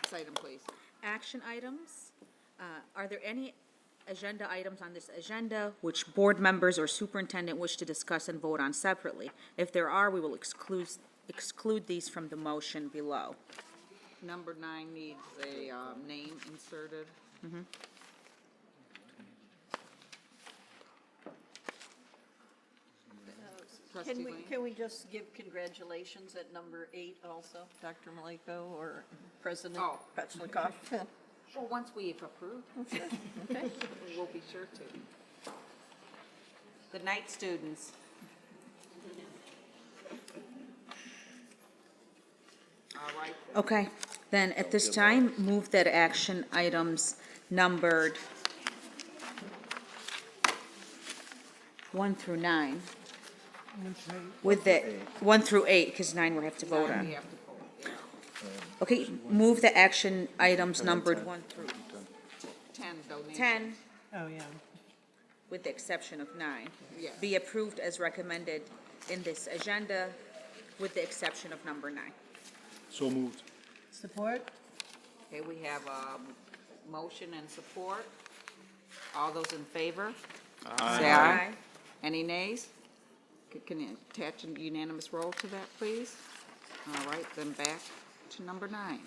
Next item, please. Action items. Are there any agenda items on this agenda which board members or superintendent wish to discuss and vote on separately? If there are, we will exclude these from the motion below. Number 9 needs a name inserted. Trustee Lane? Can we just give congratulations at number 8 also, Dr. Maliko or President Oh. Petchlikov? Well, once we've approved, Okay. we'll be sure to. The night students. All right. Okay, then at this time, move that action items numbered 1 through 9. With the 1 through 8, because 9 we have to vote We on. have to vote, yeah. Okay, move the action items numbered 1 through 10 donations. 10, Oh, yeah. with the exception of 9. Yes. Be approved as recommended in this agenda, with the exception of number 9. So moved. Support? Okay, we have a motion and support. All those in favor? Say aye. Any nays? Can you attach a unanimous roll to that, please? All right, then back to number 9.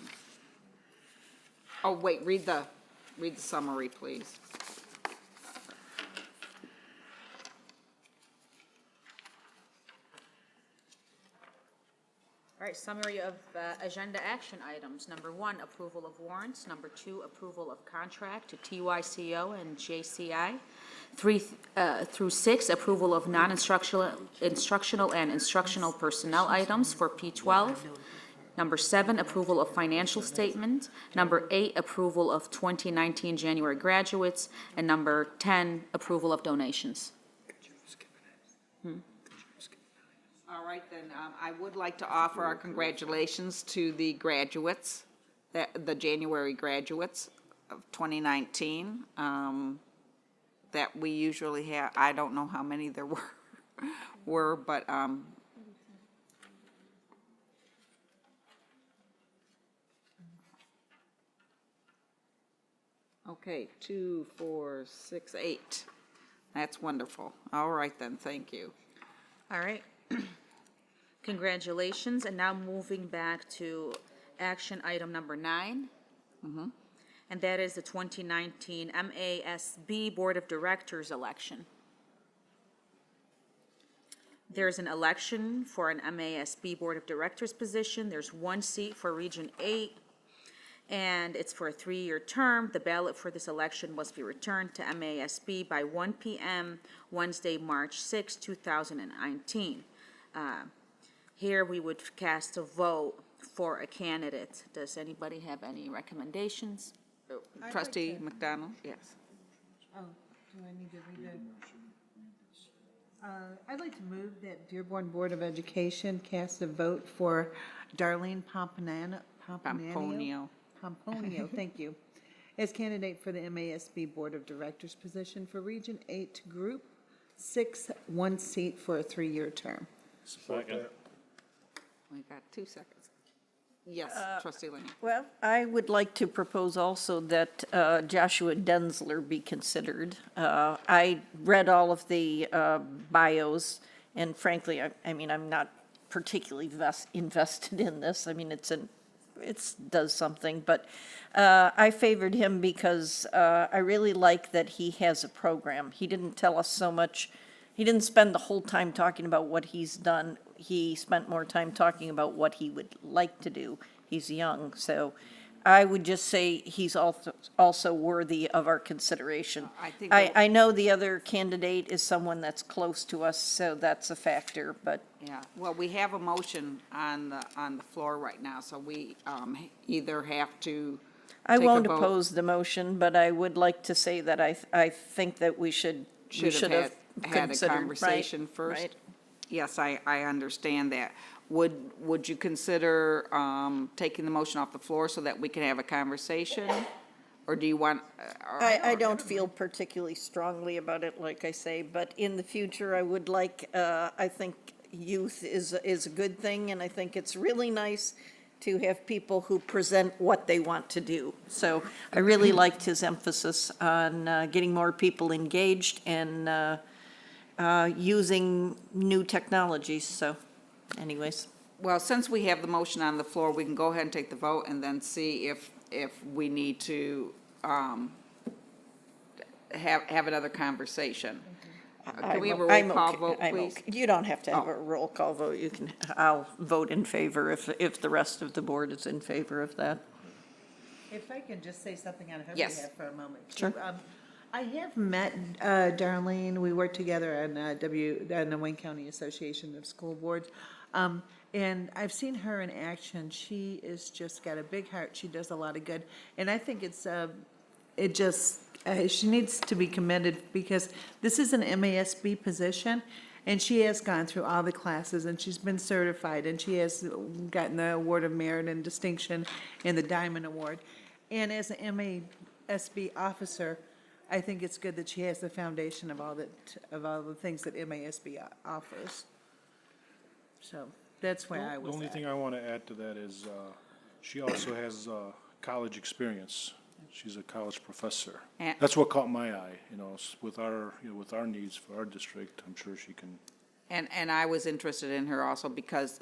Oh, wait, read the summary, please. All right, summary of agenda action items. Number 1, approval of warrants. Number 2, approval of contract to TYCO and JCI. 3 through 6, approval of instructional and instructional personnel items for P12. Number 7, approval of financial statement. Number 8, approval of 2019 January graduates. And number 10, approval of donations. All right, then, I would like to offer our congratulations to the graduates, the January graduates of 2019, that we usually have. I don't know how many there were, but, okay, 2, 4, 6, 8. That's wonderful. All right, then, thank you. All right. Congratulations, and now moving back to action item number 9. And that is the 2019 MASB Board of Directors election. There's an election for an MASB Board of Directors position. There's 1 seat for Region 8, and it's for a 3-year term. The ballot for this election must be returned to MASB by 1 p.m. Wednesday, March 6, 2019. Here we would cast a vote for a candidate. Does anybody have any recommendations? Trustee McDonald? Yes. Oh, do I need to read it? I'd like to move that Dearborn Board of Education cast a vote for Darlene Pomponio. Pomponio, thank you, as candidate for the MASB Board of Directors position for Region 8 Group 6, 1 seat for a 3-year term. Second. We got 2 seconds. Yes, Trustee Lane. Well, I would like to propose also that Joshua Densler be considered. I read all of the bios, and frankly, I mean, I'm not particularly invested in this. I mean, it does something, but I favored him because I really like that he has a program. He didn't tell us so much. He didn't spend the whole time talking about what he's done. He spent more time talking about what he would like to do. He's young, so I would just say he's also worthy of our consideration. I know the other candidate is someone that's close to us, so that's a factor, but Yeah, well, we have a motion on the floor right now, so we either have to I take a won't vote. oppose the motion, but I would like to say that I think that we should have had a considered, conversation right, first. right. Yes, I understand that. Would you consider taking the motion off the floor so that we can have a conversation? Or do you want? I don't feel particularly strongly about it, like I say, but in the future, I would like, I think youth is a good thing, and I think it's really nice to have people who present what they want to do. So I really liked his emphasis on getting more people engaged and using new technologies, so anyways. Well, since we have the motion on the floor, we can go ahead and take the vote and then see if we need to have another conversation. Can we have a roll I'm call okay. vote, I'm please? okay. You don't have to have Oh. a roll call vote. You can, I'll vote in favor if the rest of the board is in favor of that. If I can just say something on her Yes. behalf for a moment. Sure. I have met Darlene, we work together on the Wayne County Association of School Boards. And I've seen her in action. She is just got a big heart. She does a lot of good. And I think she needs to be commended because this is an MASB position. And she has gone through all the classes and she's been certified and she has gotten the Award of Merit and Distinction and the Diamond Award. And as an MASB officer, I think it's good that she has the foundation of all the things that MASB offers. So that's where I The was only at. thing I want to add to that is, she also has, college experience. She's a college professor. And- That's what caught my eye, with our needs for our district, I'm sure she can. And I was interested in her also because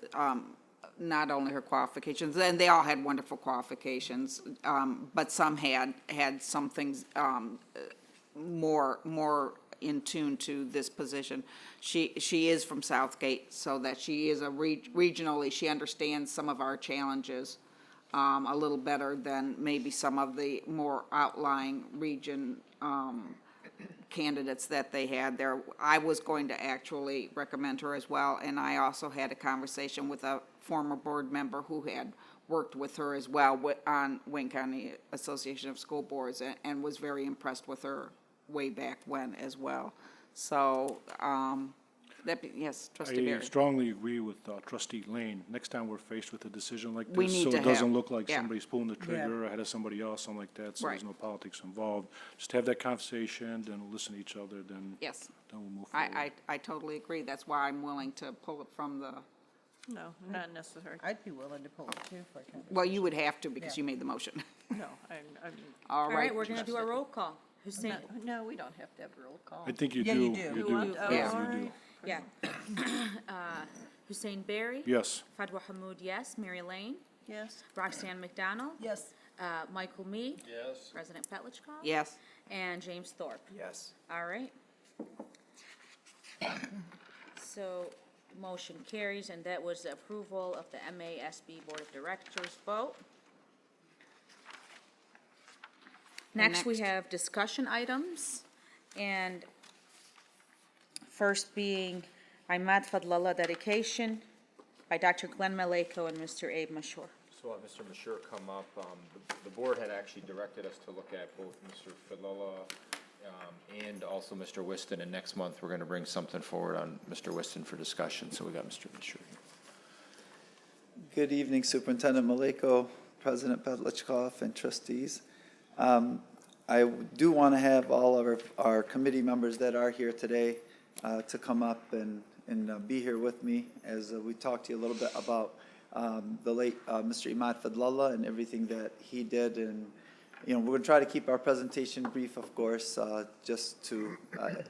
not only her qualifications, and they all had wonderful qualifications, but some had some things more in tune to this position. She is from Southgate, so that she is regionally, she understands some of our challenges a little better than maybe some of the more outlying region candidates that they had there. I was going to actually recommend her as well, and I also had a conversation with a former board member who had worked with her as well on Wayne County Association of School Boards and was very impressed with her way back when as well. So, yes, Trustee I Barry. strongly agree with trustee Lane. Next time we're faced with a decision like We this, need so to it doesn't have- look like yeah. somebody's pulling the trigger ahead of somebody else, something like that, so there's Right. no politics involved. Just have that conversation, then we'll listen to each other, then Yes, we'll move forward. I totally agree. That's why I'm willing to pull it from the, No, not necessary. I'd be willing to pull it too for a conversation. well, you would have to because Yeah. you made the motion. No, I'm, All All right, we're gonna do a roll call. Hussein, no, we don't have to have a roll call. I think you Yeah, do. you do. You You do. want- Yes, Yeah. you do. yeah. Hussein Berry. Yes. Fadwa Hamud, yes. Mary Lane. Yes. Roxanne McDonald. Yes. Michael Mead. Yes. President Petlicoff. Yes. And James Thorpe. Yes. All right. So, motion carries, and that was the approval of the MASB Board of Directors vote. Next, we next. have discussion items, and first being Imad Fadlallah dedication by Dr. Glenn Maleko and Mr. Abe Mashur. So Mr. Mashur come up, the board had actually directed us to look at both Mr. Fadlallah and also Mr. Whiston, and next month we're going to bring something forward on Mr. Whiston for discussion, so we got Mr. Mashur here. Good evening, Superintendent Maleko, President Petlicoff, and trustees. I do want to have all of our committee members that are here today to come up and be here with me as we talk to you a little bit about the late Mr. Imad Fadlallah and everything that he did. And, we're going to try to keep our presentation brief, of course, just to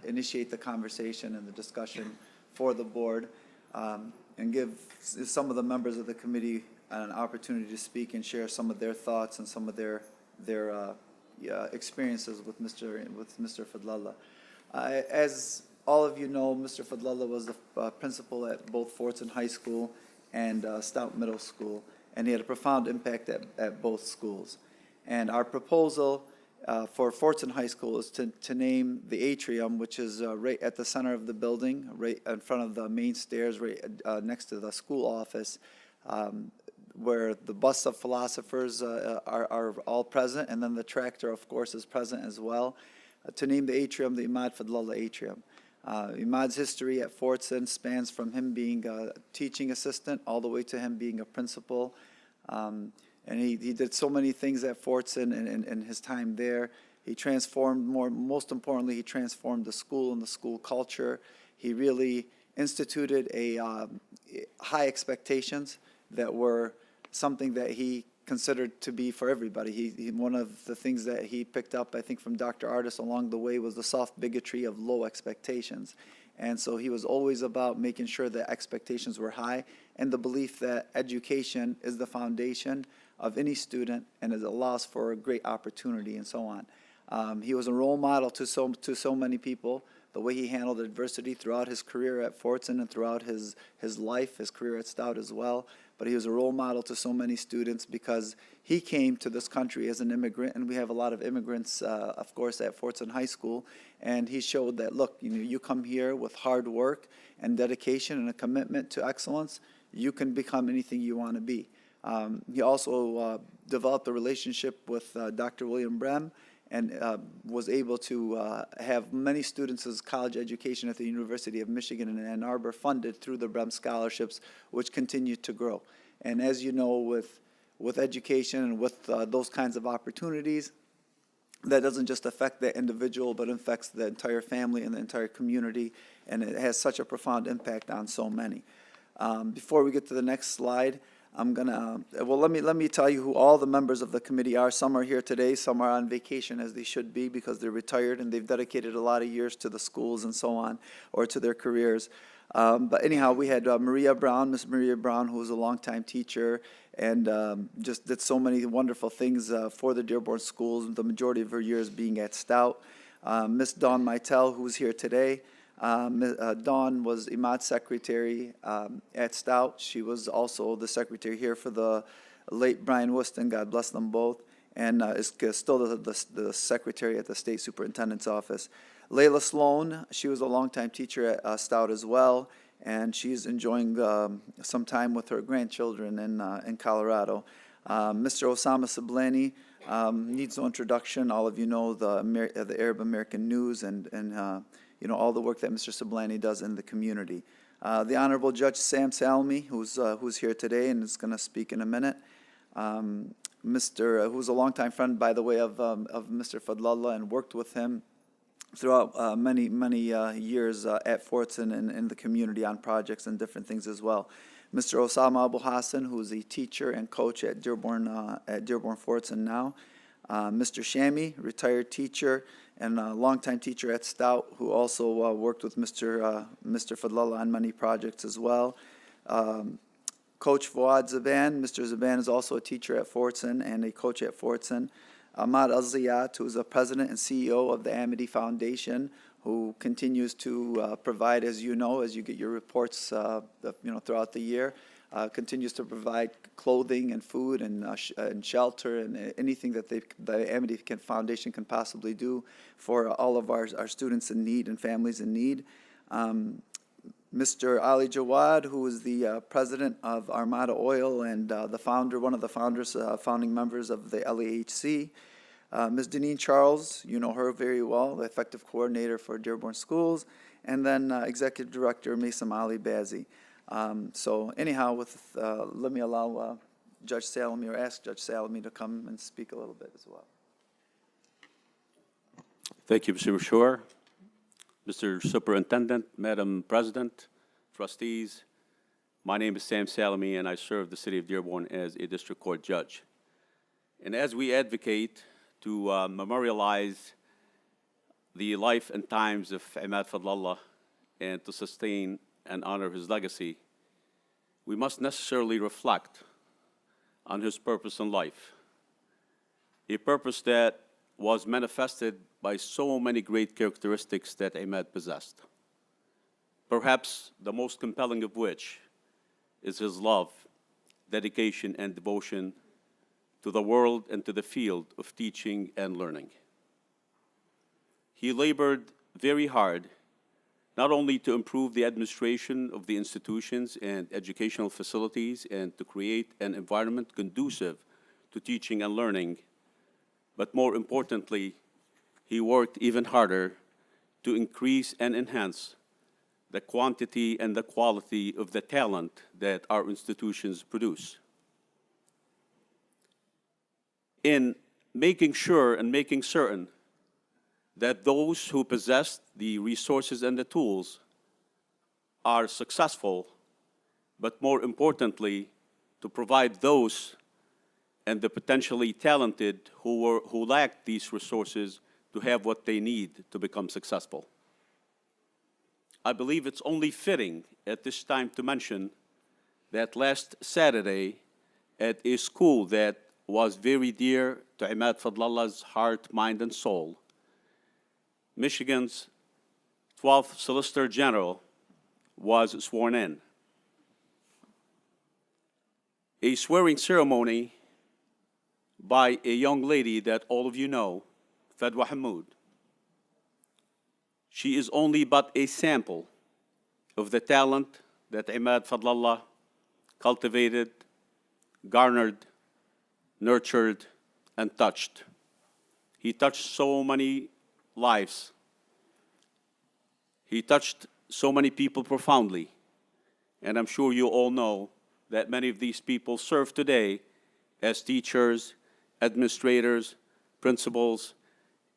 initiate the conversation and the discussion for the board and give some of the members of the committee an opportunity to speak and share some of their thoughts and some of their experiences with Mr. Fadlallah. As all of you know, Mr. Fadlallah was the principal at both Fortson High School and Stout Middle School, and he had a profound impact at both schools. And our proposal for Fortson High School is to name the atrium, which is right at the center of the building, right in front of the main stairs, right next to the school office, where the busts of philosophers are all present, and then the tractor, of course, is present as well, to name the atrium the Imad Fadlallah Atrium. Imad's history at Fortson spans from him being a teaching assistant all the way to him being a principal. And he did so many things at Fortson in his time there. He transformed most importantly, he transformed the school and the school culture. He really instituted high expectations that were something that he considered to be for everybody. One of the things that he picked up, I think, from Dr. Artis along the way was the soft bigotry of low expectations. And so he was always about making sure that expectations were high, and the belief that education is the foundation of any student and it allows for a great opportunity and so on. He was a role model to so many people, the way he handled adversity throughout his career at Fortson and throughout his life, his career at Stout as well. But he was a role model to so many students because he came to this country as an immigrant, and we have a lot of immigrants, of course, at Fortson High School. And he showed that, look, you come here with hard work and dedication and a commitment to excellence, you can become anything you want to be. He also developed a relationship with Dr. William Brem, and was able to have many students' college education at the University of Michigan in Ann Arbor funded through the Brem scholarships, which continue to grow. And as you know, with education and with those kinds of opportunities, that doesn't just affect the individual, but affects the entire family and the entire community, and it has such a profound impact on so many. Before we get to the next slide, let me tell you who all the members of the committee are. Some are here today, some are on vacation, as they should be, because they're retired and they've dedicated a lot of years to the schools and so on, or to their careers. But anyhow, we had Maria Brown, Miss Maria Brown, who was a longtime teacher and just did so many wonderful things for the Dearborn schools, the majority of her years being at Stout. Miss Dawn Meitel, who's here today. Dawn was Imad's secretary at Stout. She was also the secretary here for the late Brian Whiston, God bless them both, and is still the secretary at the state superintendent's office. Layla Sloan, she was a longtime teacher at Stout as well, and she's enjoying some time with her grandchildren in Colorado. Mr. Osama Sablani needs no introduction. All of you know the Arab American News and all the work that Mr. Sablani does in the community. The Honorable Judge Sam Salmi, who's here today and is going to speak in a minute. Who's a longtime friend, by the way, of Mr. Fadlallah, and worked with him throughout many years at Fortson and in the community on projects and different things as well. Mr. Osama Abu Hassan, who's a teacher and coach at Dearborn Fortson now. Mr. Shami, retired teacher and a longtime teacher at Stout, who also worked with Mr. Fadlallah on many projects as well. Coach Fuad Zaban, Mr. Zaban is also a teacher at Fortson and a coach at Fortson. Ahmad Al-Ziyat, who is the president and CEO of the Amity Foundation, who continues to provide, as you get your reports throughout the year, continues to provide clothing and food and shelter and anything that the Amity Foundation can possibly do for all of our students in need and families in need. Mr. Ali Jawad, who is the president of Armada Oil and one of the founding members of the LAHC. Ms. Deneen Charles, you know her very well, the effective coordinator for Dearborn Schools, and then Executive Director Mason Ali Bazzi. So anyhow, let me allow Judge Salami, or ask Judge Salami to come and speak a little bit as well. Thank you, Mr. Mashur. Mr. Superintendent, Madam President, trustees, my name is Sam Salami, and I serve the city of Dearborn as a district court judge. And as we advocate to memorialize the life and times of Imad Fadlallah and to sustain and honor his legacy, we must necessarily reflect on his purpose in life, a purpose that was manifested by so many great characteristics that Imad possessed, perhaps the most compelling of which is his love, dedication, and devotion to the world and to the field of teaching and learning. He labored very hard not only to improve the administration of the institutions and educational facilities and to create an environment conducive to teaching and learning, but more importantly, he worked even harder to increase and enhance the quantity and the quality of the talent that our institutions produce. In making sure and making certain that those who possess the resources and the tools are successful, but more importantly, to provide those and the potentially talented who lack these resources to have what they need to become successful. I believe it's only fitting at this time to mention that last Saturday at a school that was very dear to Imad Fadlallah's heart, mind, and soul, Michigan's 12th Solicitor General was sworn in. A swearing ceremony by a young lady that all of you know, Fadlallah. She is only but a sample of the talent that Imad Fadlallah cultivated, garnered, nurtured, and touched. He touched so many lives. He touched so many people profoundly. And I'm sure you all know that many of these people serve today as teachers, administrators, principals,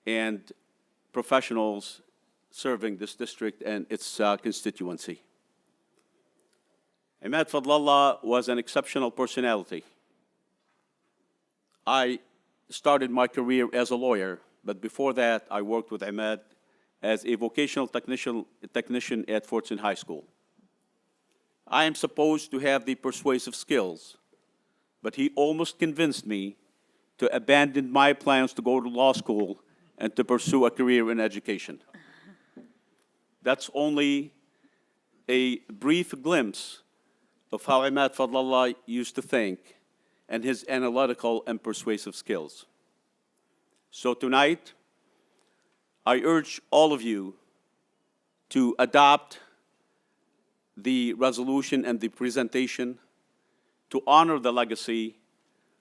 and professionals serving this district and its constituency. Imad Fadlallah was an exceptional personality. I started my career as a lawyer, but before that, I worked with Imad as a vocational technician at Fortson High School. I am supposed to have the persuasive skills, but he almost convinced me to abandon my plans to go to law school and to pursue a career in education. That's only a brief glimpse of how Imad Fadlallah used to think and his analytical and persuasive skills. So tonight, I urge all of you to adopt the resolution and the presentation to honor the legacy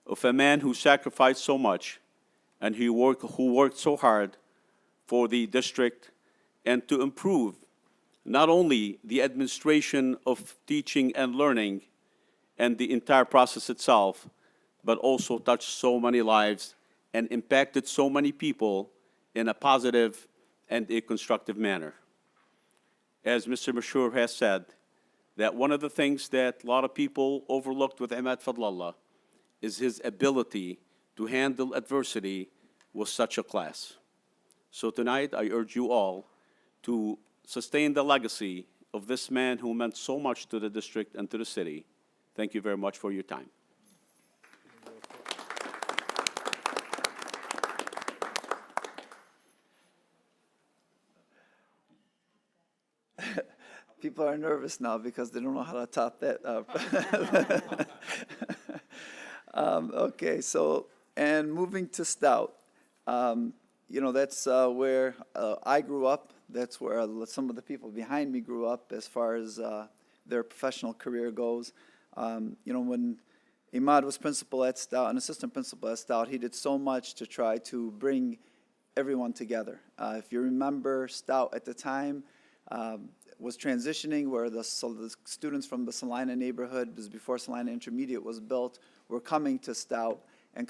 of a man who sacrificed so much and who worked so hard for the district and to improve not only the administration of teaching and learning and the entire process itself, but also touched so many lives and impacted so many people in a positive and a constructive manner. As Mr. Mashur has said, that one of the things that a lot of people overlooked with Imad Fadlallah is his ability to handle adversity with such a class. So tonight, I urge you all to sustain the legacy of this man who meant so much to the district and to the city. Thank you very much for your time. People are nervous now because they don't know how to top that up. Okay, so, and moving to Stout, you know, that's where I grew up. That's where some of the people behind me grew up as far as their professional career goes. You know, when Imad was principal at Stout, an assistant principal at Stout, he did so much to try to bring everyone together. If you remember, Stout at the time was transitioning where the students from the Salina neighborhood, this is before Salina Intermediate was built, were coming to Stout and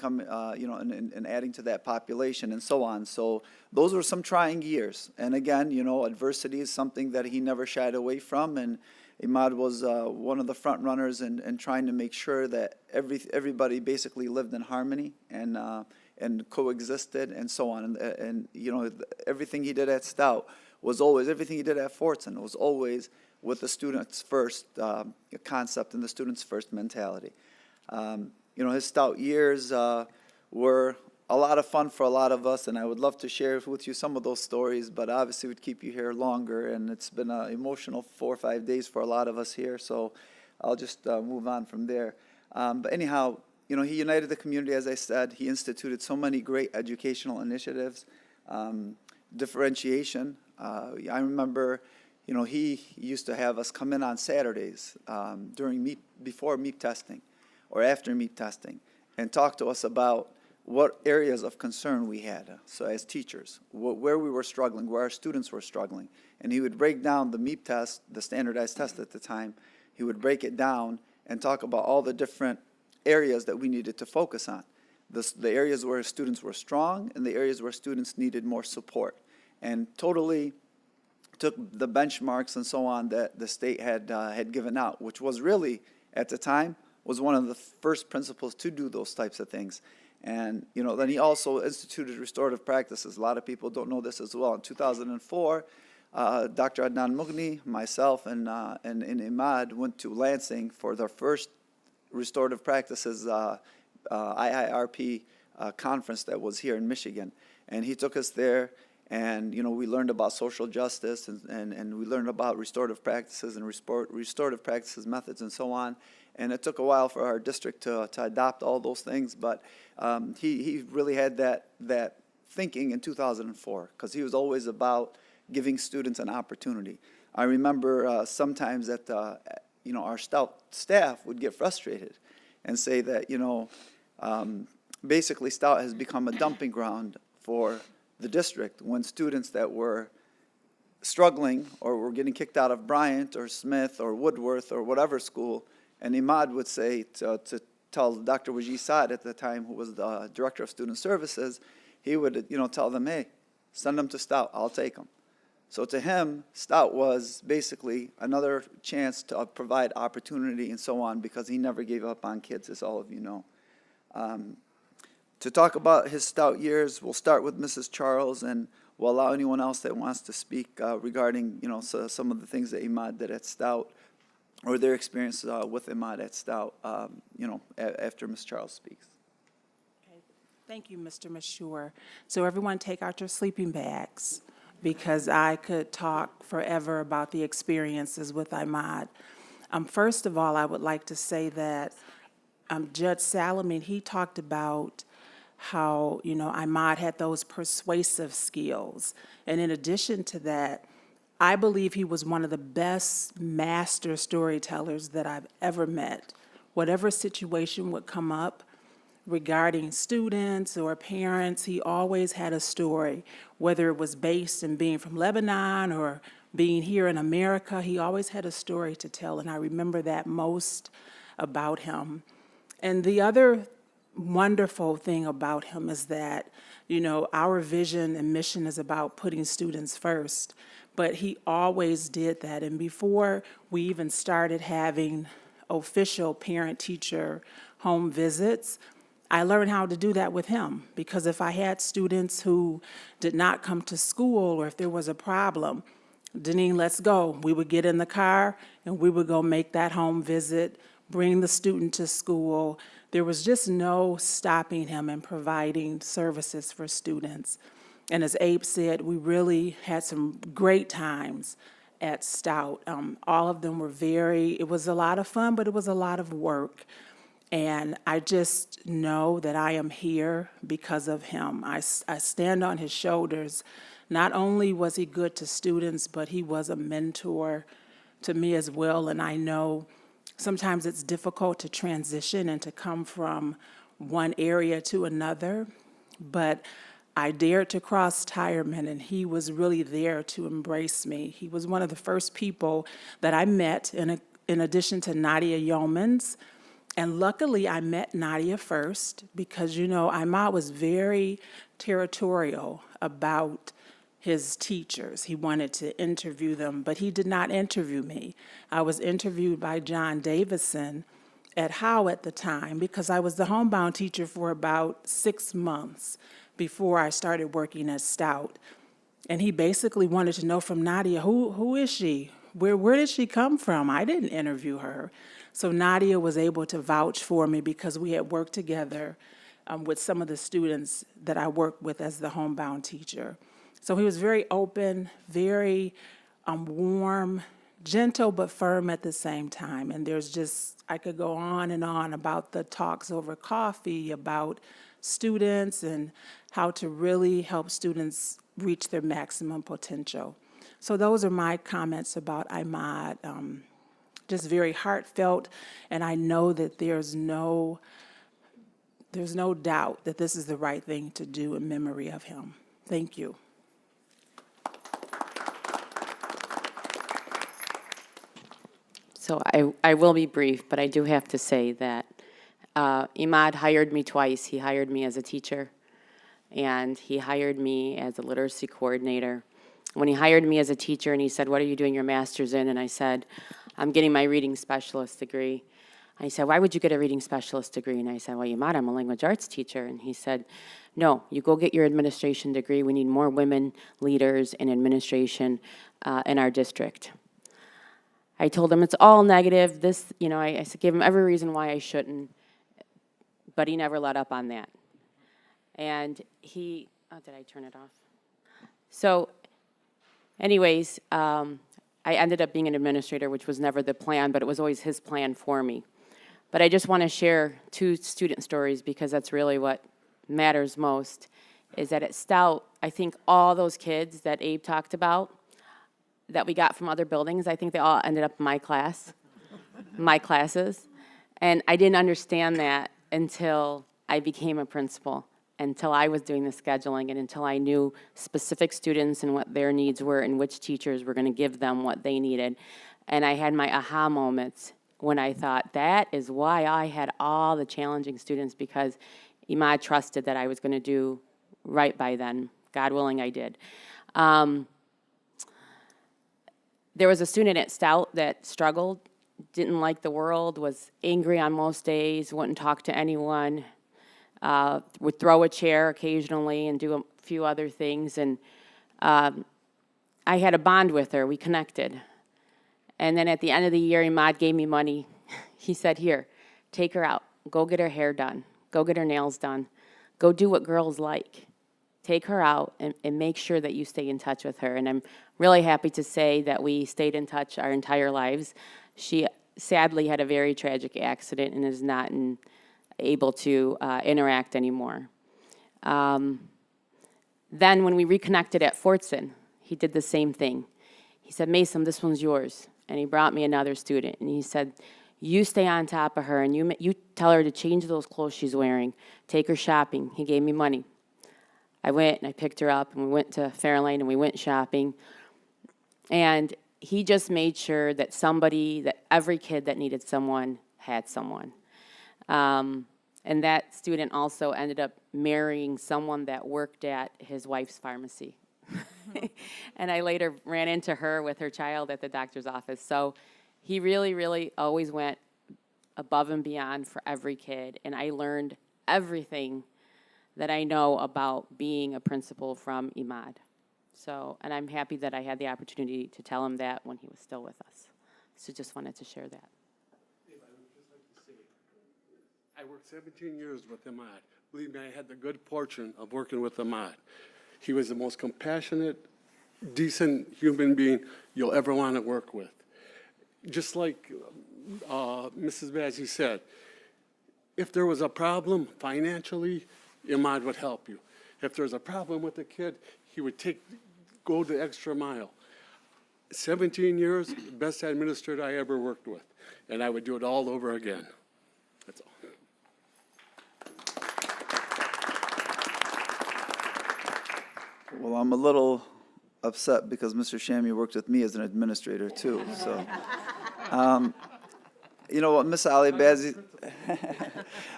you know, and adding to that population and so on. So those were some trying years. And again, you know, adversity is something that he never shied away from. And Imad was one of the front runners in trying to make sure that everybody basically lived in harmony and coexisted and so on. And you know, everything he did at Stout was always, everything he did at Fortson was always with the students first concept and the students first mentality. You know, his Stout years were a lot of fun for a lot of us, and I would love to share with you some of those stories, but obviously would keep you here longer, and it's been an emotional 4 or 5 days for a lot of us here, so I'll just move on from there. But anyhow, you know, he united the community, as I said. He instituted so many great educational initiatives, differentiation. I remember, you know, he used to have us come in on Saturdays before MEEP testing or after MEEP testing and talk to us about what areas of concern we had, so as teachers, where we were struggling, where our students were struggling. And he would break down the MEEP test, the standardized test at the time. He would break it down and talk about all the different areas that we needed to focus on, the areas where students were strong and the areas where students needed more support. And totally took the benchmarks and so on that the state had given out, which was really, at the time, was one of the first principals to do those types of things. And, then he also instituted restorative practices. A lot of people don't know this as well. In 2004, Dr. Adnan Mughni, myself, and Imad went to Lansing for their first restorative practices IIRP conference that was here in Michigan. And he took us there, and, we learned about social justice, and we learned about restorative practices and restorative practices methods and so on. And it took a while for our district to adopt all those things, but he really had that thinking in 2004, because he was always about giving students an opportunity. I remember sometimes that, our stout staff would get frustrated and say that, basically Stout has become a dumping ground for the district when students that were struggling or were getting kicked out of Bryant or Smith or Woodworth or whatever school, and Imad would say to tell Dr. Wajid Saad at the time, who was the director of student services, he would, tell them, hey, send them to Stout, I'll take them. So to him, Stout was basically another chance to provide opportunity and so on, because he never gave up on kids, as all of you know. To talk about his Stout years, we'll start with Mrs. Charles, and we'll allow anyone else that wants to speak regarding, some of the things that Imad did at Stout, or their experience with Imad at Stout, after Ms. Charles speaks. Thank you, Mr. Mashur. So everyone take out your sleeping bags, because I could talk forever about the experiences with Imad. First of all, I would like to say that Judge Salamin, he talked about how, Imad had those persuasive skills. And in addition to that, I believe he was one of the best master storytellers that I've ever met. Whatever situation would come up regarding students or parents, he always had a story, whether it was based in being from Lebanon or being here in America, he always had a story to tell, and I remember that most about him. And the other wonderful thing about him is that, our vision and mission is about putting students first, but he always did that. And before we even started having official parent-teacher home visits, I learned how to do that with him, because if I had students who did not come to school, or if there was a problem, Deneen, let's go. We would get in the car and we would go make that home visit, bring the student to school. There was just no stopping him in providing services for students. And as Abe said, we really had some great times at Stout. All of them were it was a lot of fun, but it was a lot of work. And I just know that I am here because of him. I stand on his shoulders. Not only was he good to students, but he was a mentor to me as well. And I know sometimes it's difficult to transition and to come from one area to another, but I dared to cross Tyerman, and he was really there to embrace me. He was one of the first people that I met, in addition to Nadia Yeomans. And luckily, I met Nadia first because, Imad was very territorial about his teachers. He wanted to interview them, but he did not interview me. I was interviewed by John Davison at Howe at the time because I was the homebound teacher for about 6 months before I started working at Stout. And he basically wanted to know from Nadia, who is she? Where did she come from? I didn't interview her. So Nadia was able to vouch for me because we had worked together with some of the students that I worked with as the homebound teacher. So he was very open, very warm, gentle but firm at the same time. And I could go on and on about the talks over coffee, about students and how to really help students reach their maximum potential. So those are my comments about Imad. Just very heartfelt, and I know that there's no doubt that this is the right thing to do in memory of him. Thank you. So I will be brief, but I do have to say that Imad hired me twice. He hired me as a teacher, and he hired me as a literacy coordinator. When he hired me as a teacher and he said, "What are you doing your master's in?" And I said, "I'm getting my reading specialist degree." I said, why would you get a reading specialist degree? And I said, well, Imad, I'm a language arts teacher. And he said, no, you go get your administration degree. We need more women leaders in administration in our district. I told him it's all negative. This, you know, I gave him every reason why I shouldn't, but he never let up on that. And he, oh, did I turn it off? So anyways, I ended up being an administrator, which was never the plan, but it was always his plan for me. But I just want to share 2 student stories because that's really what matters most, is that at Stout, I think all those kids that Abe talked about that we got from other buildings, I think they all ended up in my class, my classes. And I didn't understand that until I became a principal, until I was doing the scheduling, and until I knew specific students and what their needs were and which teachers were going to give them what they needed. And I had my aha moments when I thought, that is why I had all the challenging students, because Imad trusted that I was going to do right by them. God willing, I did. There was a student at Stout that struggled, didn't like the world, was angry on most days, wouldn't talk to anyone, would throw a chair occasionally and do a few other things. And I had a bond with her. We connected. And then at the end of the year, Imad gave me money. He said, here, take her out. Go get her hair done. Go get her nails done. Go do what girls like. Take her out and make sure that you stay in touch with her. And I'm really happy to say that we stayed in touch our entire lives. She sadly had a very tragic accident and is not able to interact anymore. Then when we reconnected at Fortson, he did the same thing. He said, Mason, this one's yours. And he brought me another student. And he said, you stay on top of her and you tell her to change those clothes she's wearing. Take her shopping. He gave me money. I went and I picked her up and we went to Fairlane and we went shopping. And he just made sure that that every kid that needed someone had someone. And that student also ended up marrying someone that worked at his wife's pharmacy. And I later ran into her with her child at the doctor's office. So he really, really always went above and beyond for every kid. And I learned everything that I know about being a principal from Imad. So, and I'm happy that I had the opportunity to tell him that when he was still with us. So just wanted to share that. I worked 17 years with Imad. Believe me, I had the good fortune of working with Imad. He was the most compassionate, decent human being you'll ever want to work with. Just like Mrs. Bazzi said, if there was a problem financially, Imad would help you. If there's a problem with the kid, he would go the extra mile. 17 years, best administrator I ever worked with, and I would do it all over again. That's all. Well, I'm a little upset because Mr. Shammy worked with me as an administrator too, so. You know what, Miss Ali Bazzi,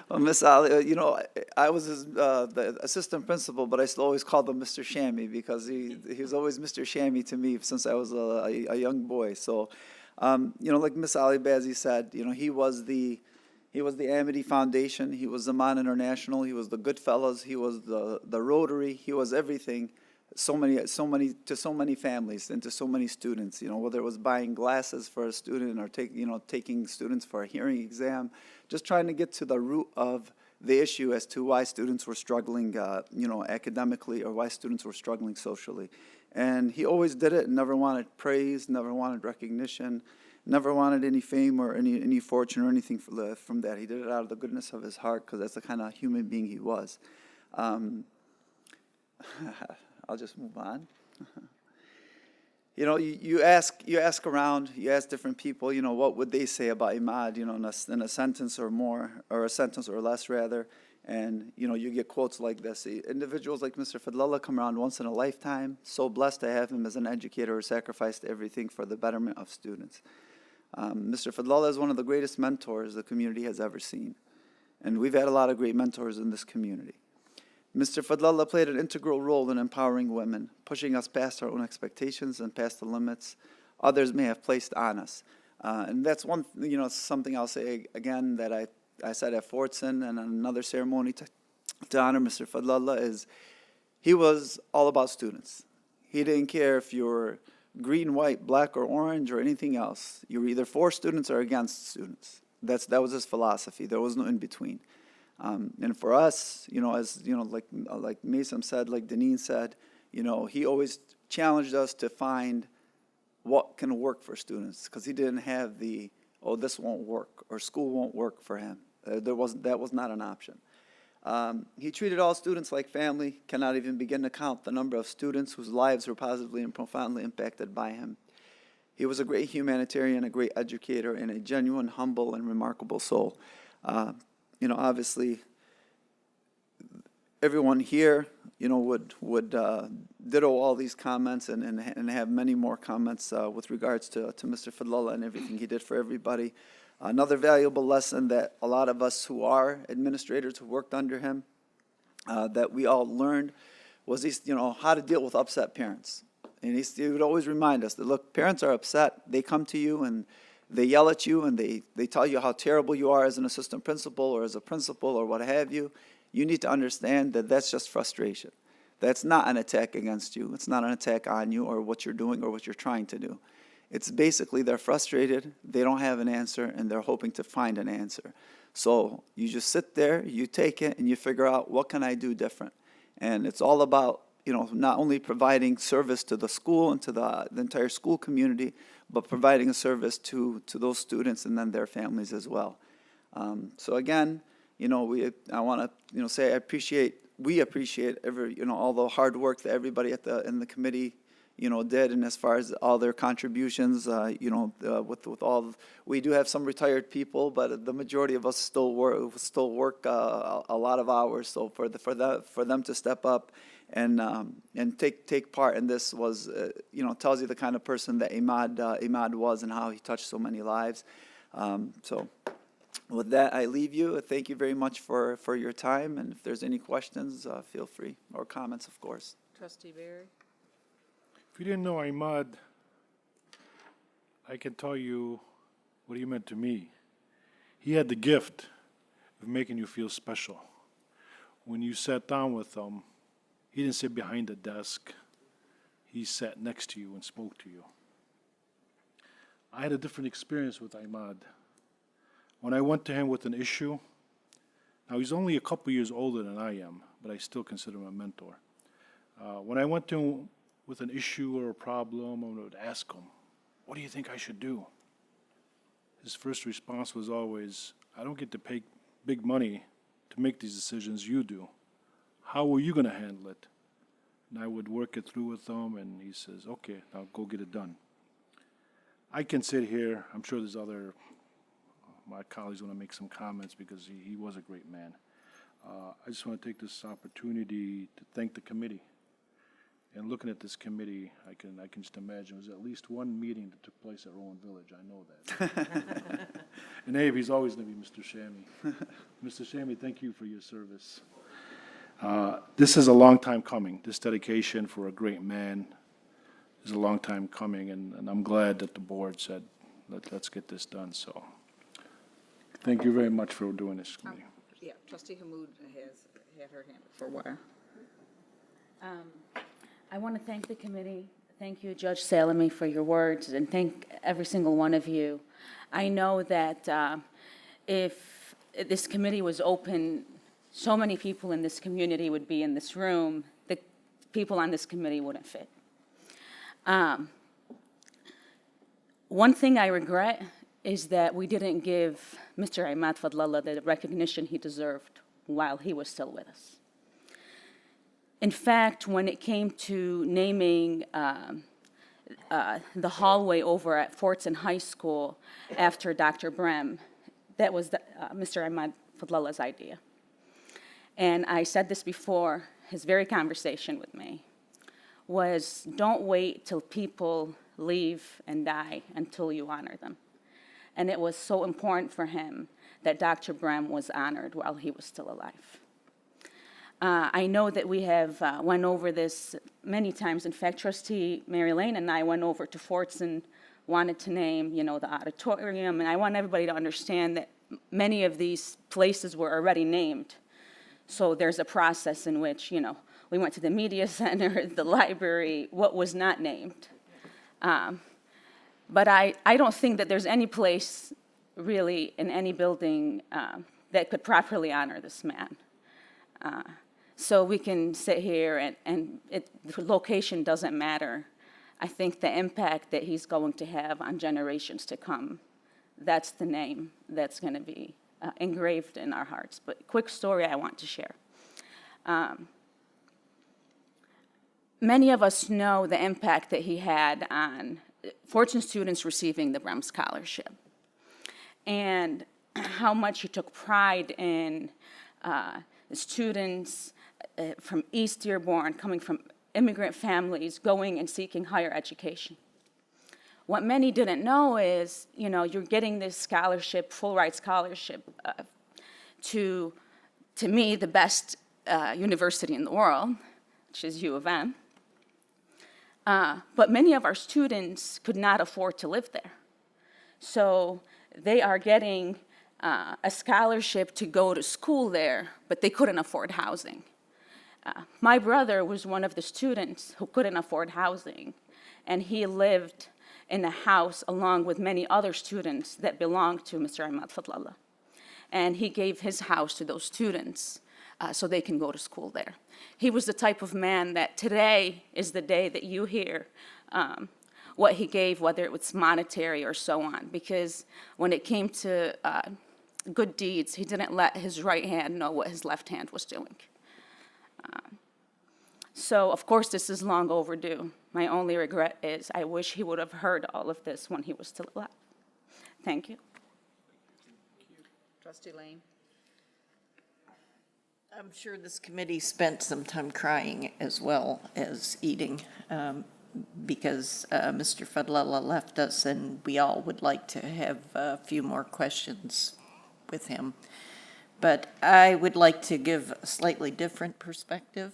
well, Miss Ali, you know, I was the assistant principal, but I still always called him Mr. Shammy because he was always Mr. Shammy to me since I was a young boy. So, you know, like Miss Ali Bazzi said, you know, he was the Amity Foundation, he was the Mon International, he was the Goodfellas, he was the Rotary, he was everything. So many to so many families and to so many students, you know, whether it was buying glasses for a student or taking students for a hearing exam, just trying to get to the root of the issue as to why students were struggling, you know, academically or why students were struggling socially. And he always did it and never wanted praise, never wanted recognition, never wanted any fame or any fortune or anything from that. He did it out of the goodness of his heart because that's the kind of human being he was. I'll just move on. You know, you ask around, you ask different people, you know, what would they say about Imad, you know, in a sentence or more, or a sentence or less rather, and, you know, you get quotes like this. Individuals like Mr. Fadlallah come around once in a lifetime, so blessed to have him as an educator who sacrificed everything for the betterment of students. Mr. Fadlallah is one of the greatest mentors the community has ever seen, and we've had a lot of great mentors in this community. Mr. Fadlallah played an integral role in empowering women, pushing us past our own expectations and past the limits others may have placed on us. And that's one, something I'll say again that I said at Fortson and another ceremony to honor Mr. Fadlallah is he was all about students. He didn't care if you were green, white, black, or orange, or anything else. You were either for students or against students. That was his philosophy. There was no in between. And for us, like Mason said, like Deneen said, he always challenged us to find what can work for students, because he didn't have this won't work, or school won't work for him. That was not an option. He treated all students like family, cannot even begin to count the number of students whose lives were positively and profoundly impacted by him. He was a great humanitarian, a great educator, and a genuine, humble, and remarkable soul. Obviously, everyone here, would ditto all these comments and have many more comments with regards to Mr. Fadlallah and everything he did for everybody. Another valuable lesson that a lot of us who are administrators who worked under him, that we all learned was how to deal with upset parents. And he would always remind us that, look, parents are upset. They come to you and they yell at you and they tell you how terrible you are as an assistant principal or as a principal or what have you. You need to understand that that's just frustration. That's not an attack against you. It's not an attack on you or what you're doing or what you're trying to do. It's basically they're frustrated, they don't have an answer, and they're hoping to find an answer. So you just sit there, you take it, and you figure out, what can I do different? And it's all about, not only providing service to the school and to the entire school community, but providing a service to those students and then their families as well. So again, I want to, say we appreciate all the hard work that everybody in the committee, did, and as far as all their contributions, with all, we do have some retired people, but the majority of us still work a lot of hours. So for them to step up and take part in this was, tells you the kind of person that Imad was and how he touched so many lives. So with that, I leave you. Thank you very much for your time, and if there's any questions, feel free, or comments, of course. Trustee Barry? If you didn't know Imad, I can tell you what he meant to me. He had the gift of making you feel special. When you sat down with him, he didn't sit behind a desk. He sat next to you and spoke to you. I had a different experience with Imad. When I went to him with an issue, now he's only a couple years older than I am, but I still consider him a mentor. When I went to him with an issue or a problem, I would ask him, what do you think I should do? His first response was always, I don't get to pay big money to make these decisions, you do. How are you going to handle it? And I would work it through with him, and he says, okay, now go get it done. I can sit here, I'm sure there's other, my colleagues want to make some comments because he was a great man. I just want to take this opportunity to thank the committee. And looking at this committee, I can just imagine it was at least one meeting that took place at Rowan Village. I know that. And Abe, he's always going to be Mr. Shammy. Mr. Shammy, thank you for your service. This is a long time coming. This dedication for a great man is a long time coming, and I'm glad that the board said, let's get this done. So thank you very much for doing this committee. Yeah, Trustee Hammoud has had her hand up for a while. I want to thank the committee. Thank you, Judge Salami, for your words, and thank every single one of you. I know that if this committee was open, so many people in this community would be in this room. The people on this committee wouldn't fit. One thing I regret is that we didn't give Mr. Imad Fadlallah the recognition he deserved while he was still with us. In fact, when it came to naming the hallway over at Fortson High School after Dr. Brem, that was Mr. Imad Fadlallah's idea. And I said this before, his very conversation with me was, don't wait till people leave and die until you honor them. And it was so important for him that Dr. Brem was honored while he was still alive. I know that we have went over this many times. In fact, Trustee Mary Lane and I went over to Fortson wanted to name, the auditorium, and I want everybody to understand that many of these places were already named. So there's a process in which, we went to the media center, the library, what was not named. But I don't think that there's any place really in any building that could properly honor this man. So we can sit here and the location doesn't matter. I think the impact that he's going to have on generations to come, that's the name that's going to be engraved in our hearts. But quick story I want to share. Many of us know the impact that he had on fortunate students receiving the Brehm Scholarship and how much he took pride in the students from East Dearborn, coming from immigrant families, going and seeking higher education. What many didn't know is, you're getting this scholarship, full ride scholarship, to me, the best university in the world, which is U of M. But many of our students could not afford to live there. So they are getting a scholarship to go to school there, but they couldn't afford housing. My brother was one of the students who couldn't afford housing, and he lived in a house along with many other students that belonged to Mr. Imad Fadlallah. And he gave his house to those students so they can go to school there. He was the type of man that today is the day that you hear what he gave, whether it was monetary or so on, because when it came to good deeds, he didn't let his right hand know what his left hand was doing. So, of course, this is long overdue. My only regret is I wish he would have heard all of this when he was still alive. Thank you. Trustee Lane? I'm sure this committee spent some time crying as well as eating, because Mr. Fadlallah left us, and we all would like to have a few more questions with him. But I would like to give a slightly different perspective.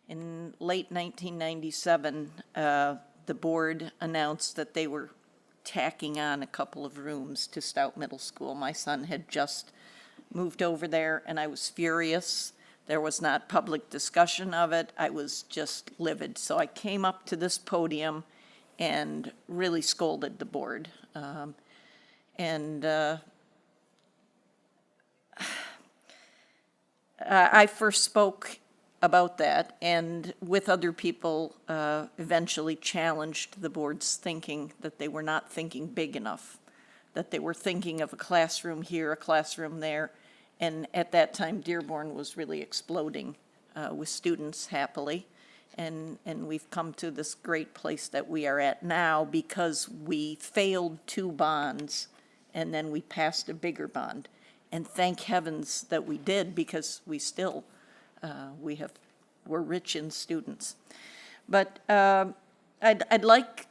In late 1997, the board announced that they were tacking on a couple of rooms to Stout Middle School. My son had just moved over there, and I was furious. There was not public discussion of it. I was just livid. So I came up to this podium and really scolded the board. I first spoke about that, and with other people, eventually challenged the board's thinking that they were not thinking big enough, that they were thinking of a classroom here, a classroom there, and at that time, Dearborn was really exploding with students happily, and we've come to this great place that we are at now because we failed 2 bonds, and then we passed a bigger bond. And thank heavens that we did, because we still we're rich in students. But I'd like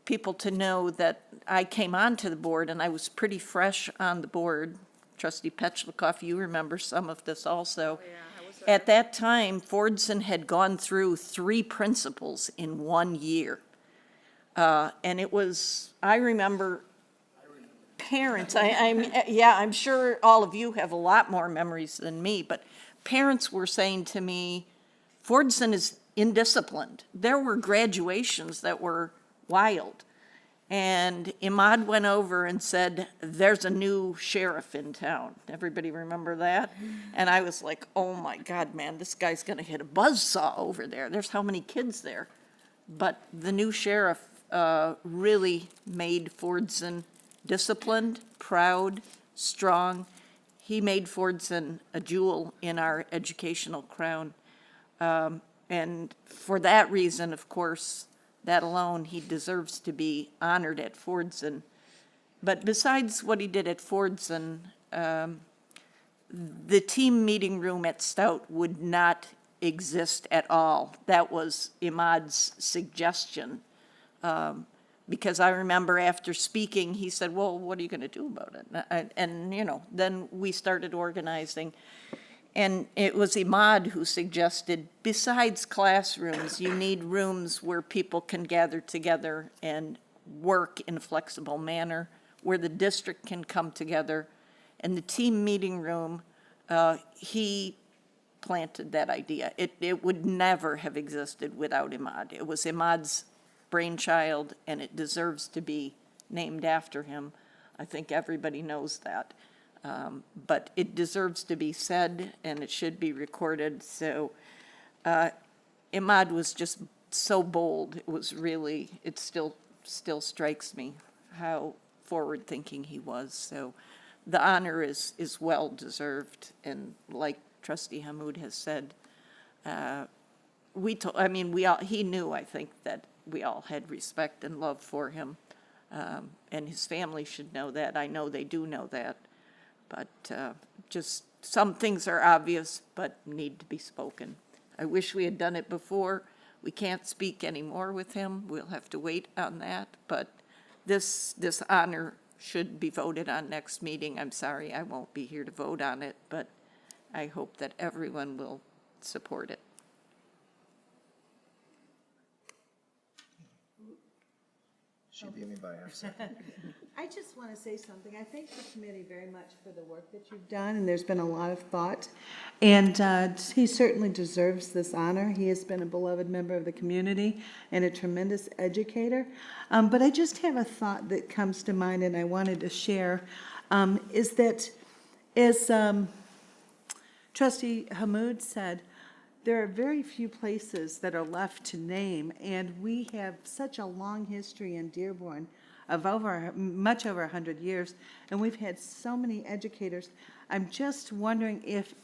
people to know that I came onto the board and I was pretty fresh on the board. Trustee Petchlokoff, you remember some of this also. Oh, yeah. At that time, Fordson had gone through 3 principals in 1 year. And it was, I remember parents, I'm sure all of you have a lot more memories than me, but parents were saying to me, Fordson is indisciplined. There were graduations that were wild. And Imad went over and said, there's a new sheriff in town. Everybody remember that? And I was like, oh my God, man, this guy's gonna hit a buzzsaw over there. There's how many kids there? But the new sheriff really made Fordson disciplined, proud, strong. He made Fordson a jewel in our educational crown. And for that reason, of course, that alone, he deserves to be honored at Fordson. But besides what he did at Fordson, the team meeting room at Stout would not exist at all. That was Imad's suggestion. Because I remember after speaking, he said, well, what are you going to do about it? And, then we started organizing. And it was Imad who suggested, besides classrooms, you need rooms where people can gather together and work in a flexible manner where the district can come together. And the team meeting room, he planted that idea. It would never have existed without Imad. It was Imad's brainchild, and it deserves to be named after him. I think everybody knows that. But it deserves to be said, and it should be recorded. So Imad was just so bold. It was really, it still strikes me how forward-thinking he was. So the honor is well-deserved, and like Trustee Hammoud has said, he knew, I think, that we all had respect and love for him, and his family should know that. I know they do know that, but just some things are obvious but need to be spoken. I wish we had done it before. We can't speak anymore with him. We'll have to wait on that, but this honor should be voted on next meeting. I'm sorry I won't be here to vote on it, but I hope that everyone will support it. She beat me by half a second. I just want to say something. I thank the committee very much for the work that you've done, and there's been a lot of thought. And he certainly deserves this honor. He has been a beloved member of the community and a tremendous educator. But I just have a thought that comes to mind, and I wanted to share, is that as Trustee Hammoud said, there are very few places that are left to name, and we have such a long history in Dearborn of much over 100 years, and we've had so many educators. I'm just wondering if,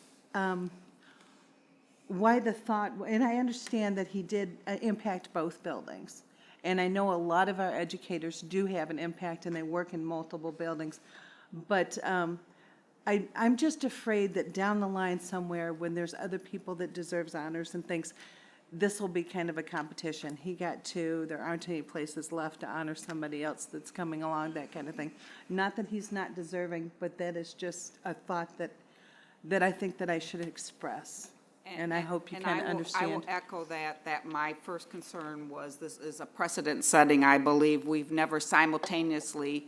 why the thought, and I understand that he did impact both buildings, and I know a lot of our educators do have an impact and they work in multiple buildings, but I'm just afraid that down the line somewhere, when there's other people that deserves honors and things, this will be kind of a competition. He got two, there aren't any places left to honor somebody else that's coming along, that kind of thing. Not that he's not deserving, but that is just a thought that I think that I should express. And I hope you kind of understand. I will echo that my first concern was this is a precedent setting. I believe we've never simultaneously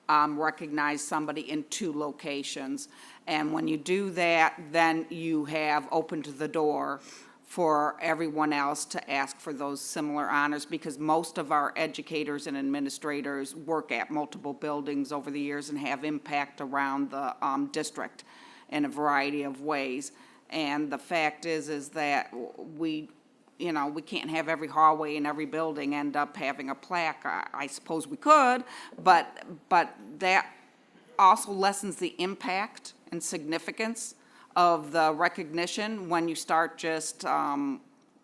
recognize somebody in two locations. And when you do that, then you have opened the door for everyone else to ask for those similar honors, because most of our educators and administrators work at multiple buildings over the years and have impact around the district in a variety of ways. And the fact is that we can't have every hallway in every building end up having a plaque. I suppose we could, but that also lessens the impact and significance of the recognition when you start just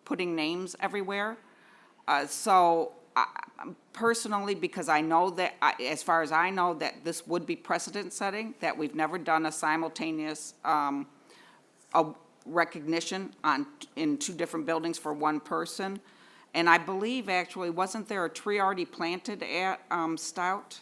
putting names everywhere. So personally, because I know that, as far as I know, that this would be precedent setting, that we've never done a simultaneous recognition in two different buildings for one person. And I believe, actually, wasn't there a tree already planted at Stout?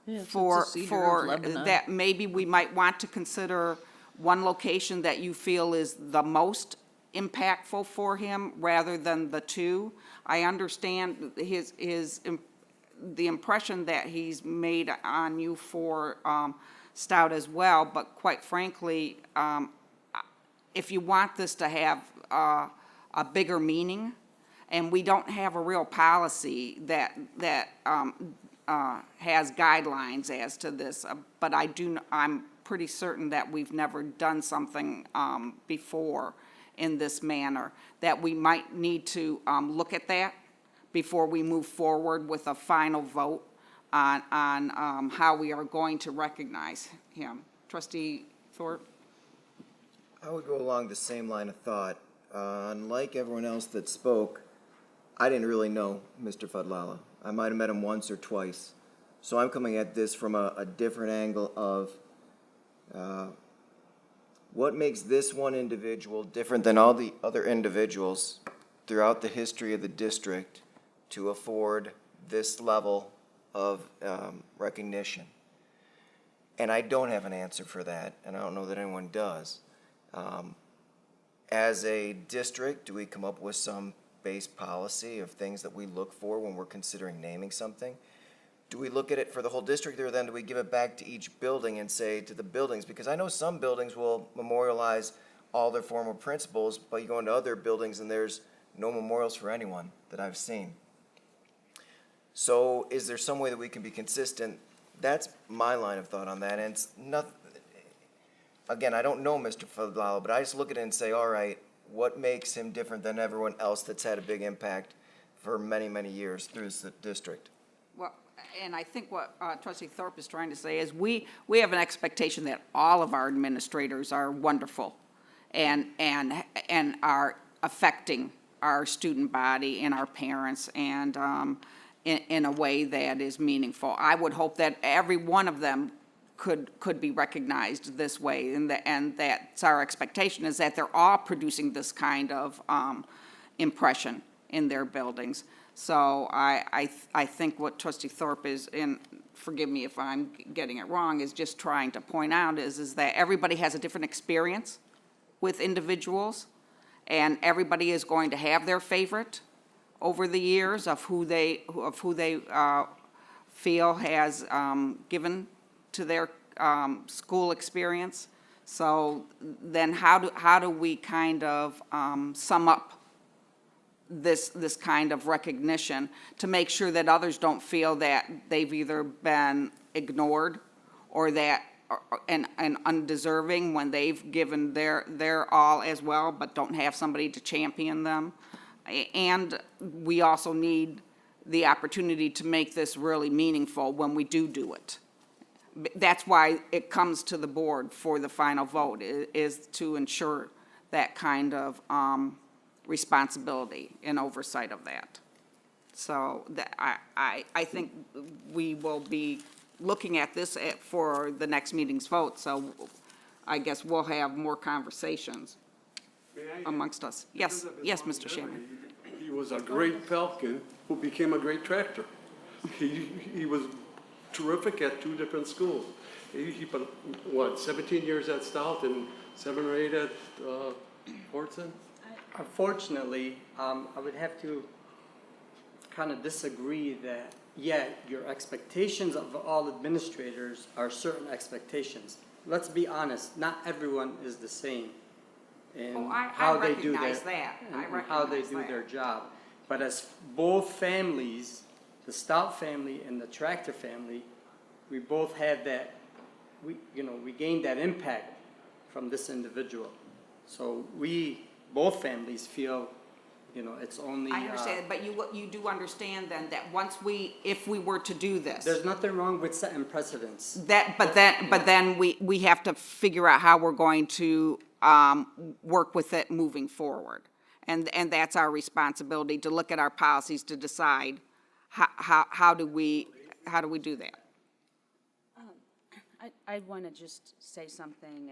Yeah, for it's a cedar of Lebanon. that maybe we might want to consider one location that you feel is the most impactful for him rather than the two. I understand the impression that he's made on you for Stout as well, but quite frankly, if you want this to have a bigger meaning, and we don't have a real policy that has guidelines as to this, but I'm pretty certain that we've never done something before in this manner, that we might need to look at that before we move forward with a final vote on how we are going to recognize him. Trustee Thorpe? I would go along the same line of thought. Unlike everyone else that spoke, I didn't really know Mr. Fadlallah. I might have met him once or twice. So I'm coming at this from a different angle of what makes this one individual different than all the other individuals throughout the history of the district to afford this level of recognition. And I don't have an answer for that, and I don't know that anyone does. As a district, do we come up with some base policy of things that we look for when we're considering naming something? do we look at it for the whole district, or then do we give it back to each building and say to the buildings? Because I know some buildings will memorialize all their former principals, but you go into other buildings and there's no memorials for anyone that I've seen. So is there some way that we can be consistent? That's my line of thought on that, and it's not, again, I don't know Mr. Fadlallah, but I just look at it and say, all right, what makes him different than everyone else that's had a big impact for many, many years through this district? Well, and I think what trustee Thorpe is trying to say is we have an expectation that all of our administrators are wonderful and are affecting our student body and our parents and in a way that is meaningful. I would hope that every one of them could be recognized this way, and that's our expectation, is that they're all producing this kind of impression in their buildings. So I think what trustee Thorpe is, and forgive me if I'm getting it wrong, is just trying to point out is that everybody has a different experience with individuals, and everybody is going to have their favorite over the years of who they feel has given to their school experience. So then how do we kind of sum up this kind of recognition to make sure that others don't feel that they've either been ignored or that and undeserving when they've given their all as well, but don't have somebody to champion them. And we also need the opportunity to make this really meaningful when we do it. That's why it comes to the board for the final vote, is to ensure that kind of responsibility and oversight of that. So I think we will be looking at this for the next meeting's vote, so I guess we'll have more conversations amongst us. Yes, yes, Mr. Shannon. He was a great falcon who became a great tractor. He was terrific at two different schools. He put, 17 years at Stout and 7 or 8 at Fortson? Unfortunately, I would have to kind of disagree that, yeah, your expectations of all administrators are certain expectations. Let's be honest, not everyone is the same in how they do their job. But as both families, the Stout family and the Tractor family, we both had that, we gained that impact from this individual. So both families feel, it's only. I understand, but you do understand then that if we were to do this. There's nothing wrong with setting precedents. But then we have to figure out how we're going to work with it moving forward. And that's our responsibility, to look at our policies to decide how do we do that. I want to just say something,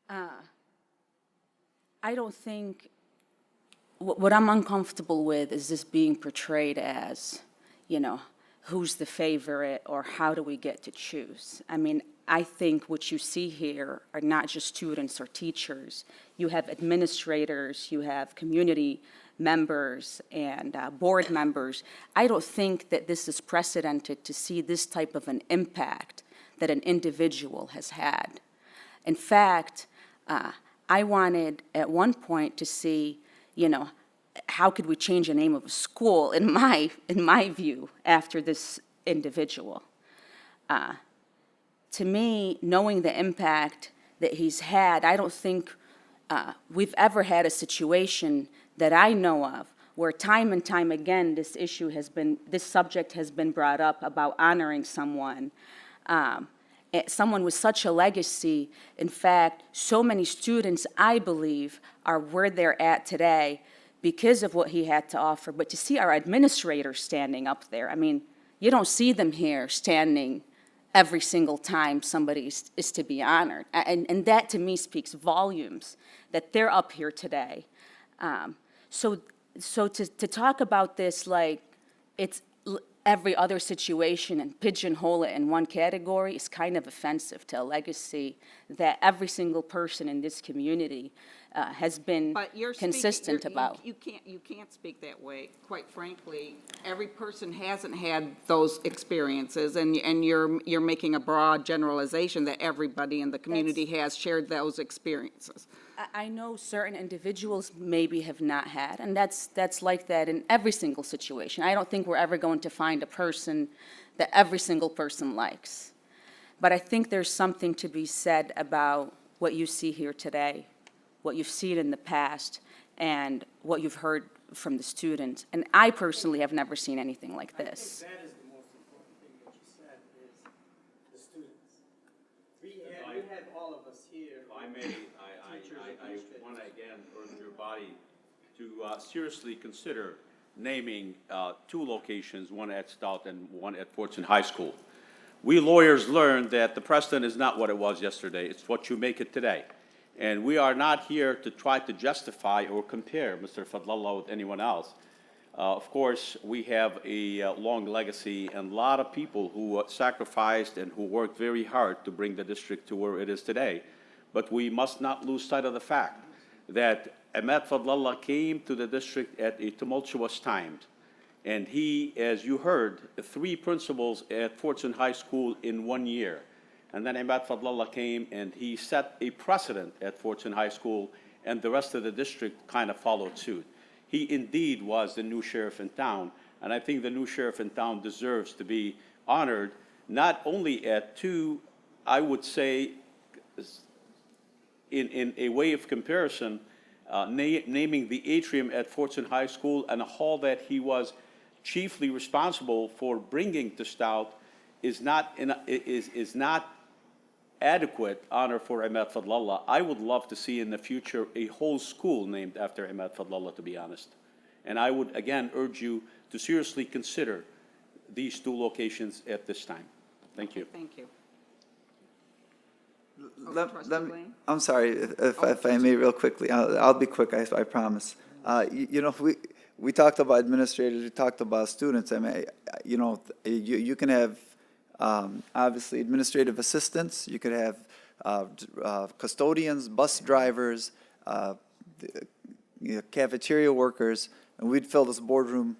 and I don't think, what I'm uncomfortable with is this being portrayed as, who's the favorite or how do we get to choose? I mean, I think what you see here are not just students or teachers. You have administrators, you have community members and board members. I don't think that this is precedented to see this type of an impact that an individual has had. In fact, I wanted at one point to see, how could we change the name of a school, in my view, after this individual. To me, knowing the impact that he's had, I don't think we've ever had a situation that I know of where time and time again this subject has been brought up about honoring someone. Someone with such a legacy. In fact, so many students, I believe, are where they're at today because of what he had to offer. But to see our administrators standing up there, I mean, you don't see them here standing every single time somebody is to be honored. And that, to me, speaks volumes, that they're up here today. So to talk about this like it's every other situation and pigeonhole it in one category is kind of offensive to a legacy that every single person in this community has been But you're speaking, consistent about. you can't speak that way. Quite frankly, every person hasn't had those experiences, and you're making a broad generalization that everybody in the community has shared those experiences. I know certain individuals maybe have not had, and that's like that in every single situation. I don't think we're ever going to find a person that every single person likes. But I think there's something to be said about what you see here today, what you've seen in the past, and what you've heard from the students. And I personally have never seen anything like this. That is the most important thing that you said, is the students. We have all of us here. If I may, I want to again urge your body to seriously consider naming two locations, one at Stout and one at Fortson High School. We lawyers learned that the precedent is not what it was yesterday, it's what you make it today. And we are not here to try to justify or compare Mr. Fadlallah with anyone else. Of course, we have a long legacy and a lot of people who sacrificed and who worked very hard to bring the district to where it is today. But we must not lose sight of the fact that Imad Fadlallah came to the district at a tumultuous time. And he, as you heard, 3 principals at Fortson High School in 1 year. And then Imad Fadlallah came and he set a precedent at Fortson High School, and the rest of the district kind of followed suit. He indeed was the new sheriff in town, and I think the new sheriff in town deserves to be honored, not only at 2, I would say, in a way of comparison, naming the atrium at Fortson High School and a hall that he was chiefly responsible for bringing to Stout is not adequate honor for Imad Fadlallah. I would love to see in the future a whole school named after Imad Fadlallah, to be honest. And I would again urge you to seriously consider these 2 locations at this time. Thank you. Thank you. I'm sorry, if I may, real quickly, I'll be quick, I promise. You know, we talked about administrators, we talked about students. I mean, you know, you can have obviously administrative assistants, you could have custodians, bus drivers, cafeteria workers, and we'd fill this boardroom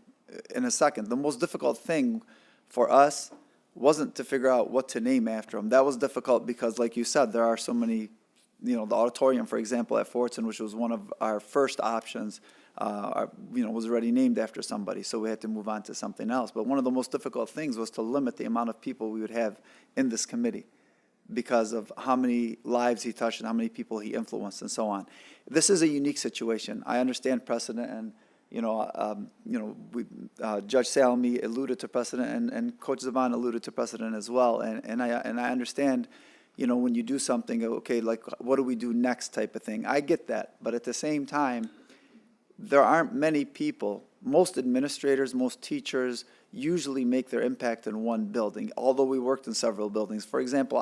in a second. The most difficult thing for us wasn't to figure out what to name after them. That was difficult because, like you said, there are so many, you know, the auditorium, for example, at Fortson, which was one of our first options, was already named after somebody, so we had to move on to something else. But one of the most difficult things was to limit the amount of people we would have in this committee because of how many lives he touched and how many people he influenced and so on. This is a unique situation. I understand precedent, and Judge Salmi alluded to precedent, and Coach Zaban alluded to precedent as well. And I understand, you know, when you do something, okay, like what do we do next type of thing. I get that, but at the same time, there aren't many people, most administrators, most teachers usually make their impact in one building, although we worked in several buildings. For example,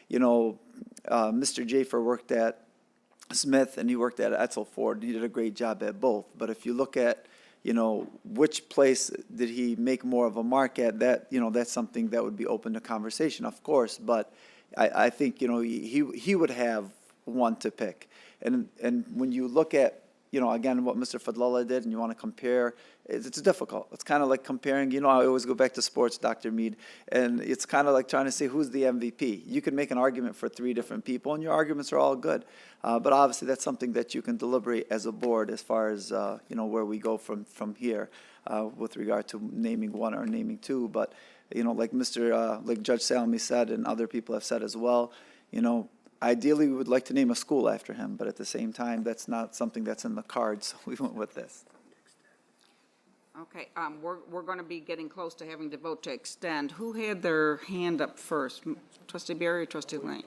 Mr. Jafer worked at Smith and he worked at Etzel Ford. He did a great job at both. But if you look at, you know, which place did he make more of a mark at, that, you know, that's something that would be open to conversation, of course. But I think, you know, he would have one to pick. And when you look at, you know, again, what Mr. Fadlallah did, and you want to compare, it's difficult. It's kind of like comparing, you know, I always go back to sports, Dr. Mead, and it's kind of like trying to say who's the MVP. You can make an argument for 3 different people, and your arguments are all good. But obviously, that's something that you can deliberate as a board as far as, you know, where we go from here with regard to naming 1 or naming 2. But, you know, like like Judge Salmi said, and other people have said as well, you know, ideally, we would like to name a school after him, but at the same time, that's not something that's in the cards, so we went with this. Okay, we're going to be getting close to having to vote to extend. Who had their hand up first? Trustee Berry or Trustee Lane?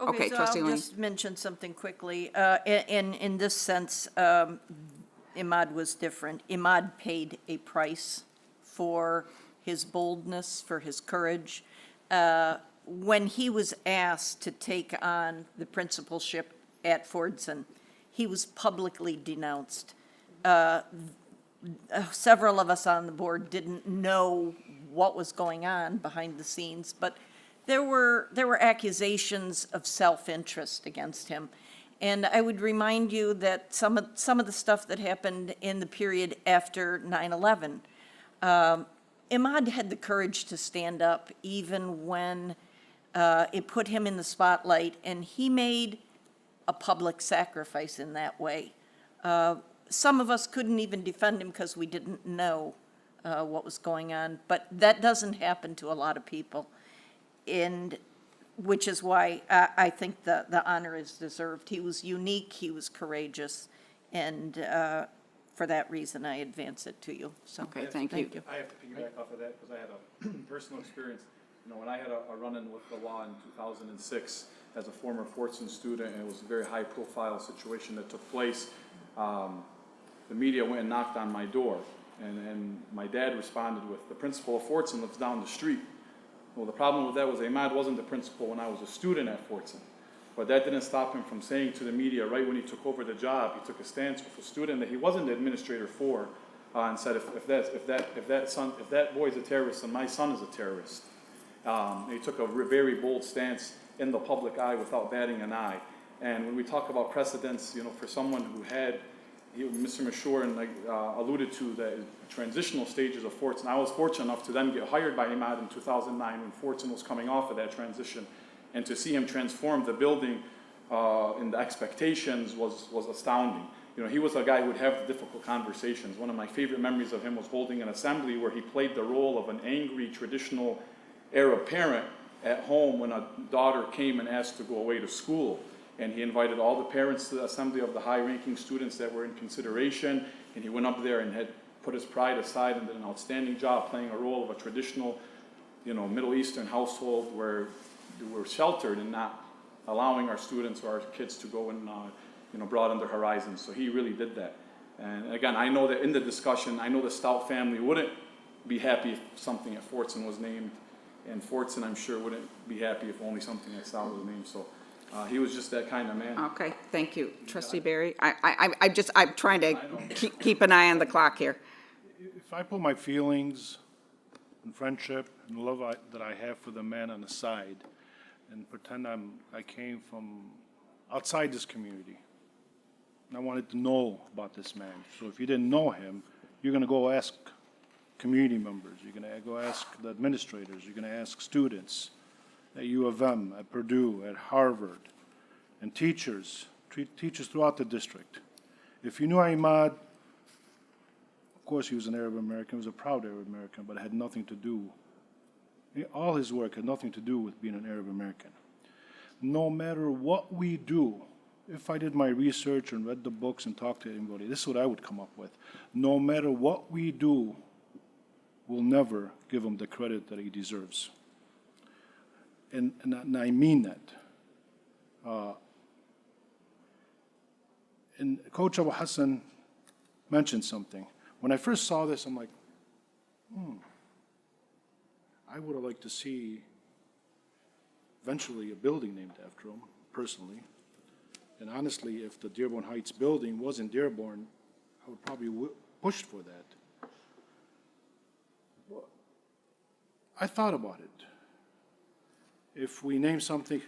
Okay, so Trustee I'll Lane. just mention something quickly. In this sense, Imad was different. Imad paid a price for his boldness, for his courage. When he was asked to take on the principalship at Fordson, he was publicly denounced. Several of us on the board didn't know what was going on behind the scenes, but there were accusations of self-interest against him. And I would remind you that some of the stuff that happened in the period after 9/11, Imad had the courage to stand up even when it put him in the spotlight, and he made a public sacrifice in that way. Some of us couldn't even defend him because we didn't know what was going on, but that doesn't happen to a lot of people, and which is why I think the honor is deserved. He was unique, he was courageous, and for that reason, I advance it to you. So, Okay, thank you. I have to piggyback off of that because I had a personal experience. You know, when I had a run-in with the law in 2006 as a former Fortson student, and it was a very high-profile situation that took place, the media went and knocked on my door, and my dad responded with, "The principal of Fortson lives down the street." Well, the problem with that was Imad wasn't the principal when I was a student at Fortson, but that didn't stop him from saying to the media right when he took over the job, he took a stance with a student that he wasn't the administrator for, and said, if that boy's a terrorist, then my son is a terrorist. He took a very bold stance in the public eye without batting an eye. And when we talk about precedents, you know, for someone who had, Mr. Mashur alluded to the transitional stages of Fortson. I was fortunate enough to then get hired by Imad in 2009 when Fortson was coming off of that transition. And to see him transform the building and the expectations was astounding. You know, he was a guy who would have difficult conversations. One of my favorite memories of him was holding an assembly where he played the role of an angry traditional Arab parent at home when a daughter came and asked to go away to school. And he invited all the parents to the assembly of the high-ranking students that were in consideration, and he went up there and had put his pride aside and did an outstanding job playing a role of a traditional, you know, Middle Eastern household where we're sheltered and not allowing our students or our kids to go and, you know, broaden their horizons. So he really did that. And again, I know that in the discussion, I know the Stout family wouldn't be happy if something at Fortson was named, and Fortson, I'm sure, wouldn't be happy if only something at Stout was named. So he was just that kind of man. Okay, thank you. Trustee Barry, I'm trying to keep an eye on the clock here. If I put my feelings and friendship and love that I have for the man on the side and pretend I came from outside this community, and I wanted to know about this man. So if you didn't know him, you're going to go ask community members, you're going to go ask the administrators, you're going to ask students at U of M, at Purdue, at Harvard, and teachers throughout the district. If you knew Imad, of course he was an Arab American, he was a proud Arab American, but it had nothing to do, all his work had nothing to do with being an Arab American. No matter what we do, if I did my research and read the books and talked to anybody, this is what I would come up with. No matter what we do, we'll never give him the credit that he deserves. And I mean that. And Coach Abu Hassan mentioned something. When I first saw this, I'm like, I would have liked to see eventually a building named after him, personally. And honestly, if the Dearborn Heights building was in Dearborn, I would probably push for that. Well, I thought about it. If we name something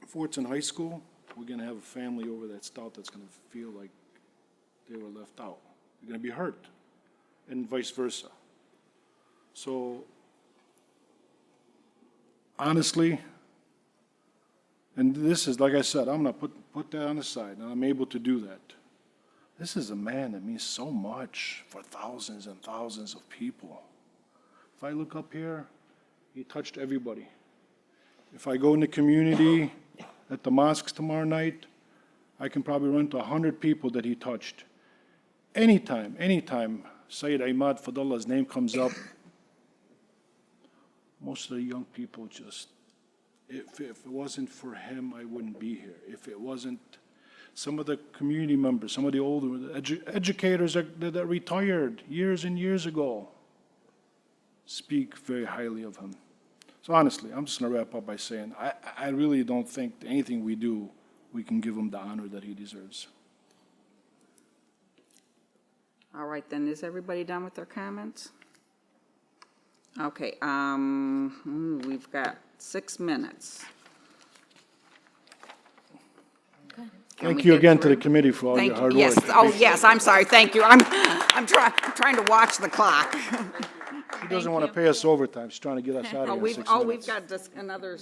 Fortson High School, we're going to have a family over that Stout that's going to feel like they were left out. They're going to be hurt, and vice versa. So, honestly, and this is, like I said, I'm going to put that on the side, and I'm able to do that. This is a man that means so much for thousands and thousands of people. If I look up here, he touched everybody. If I go in the community at the mosques tomorrow night, I can probably run to 100 people that he touched. Anytime Sayyid Imad Fadlallah's name comes up, most of the young people just, if it wasn't for him, I wouldn't be here. If it wasn't some of the community members, some of the older educators that retired years and years ago, speak very highly of him. So honestly, I'm just going to wrap up by saying I really don't think anything we do, we can give him the honor that he deserves. All right, then, is everybody done with their comments? Okay, we've got 6 minutes. Okay. Thank we you get again to the through. committee for all your Thank hard you. work. Yes, oh, yes, I'm sorry, thank you. I'm trying to watch the clock. He doesn't want to pay us overtime. He's trying to get us out of here in 6 minutes. We've got just another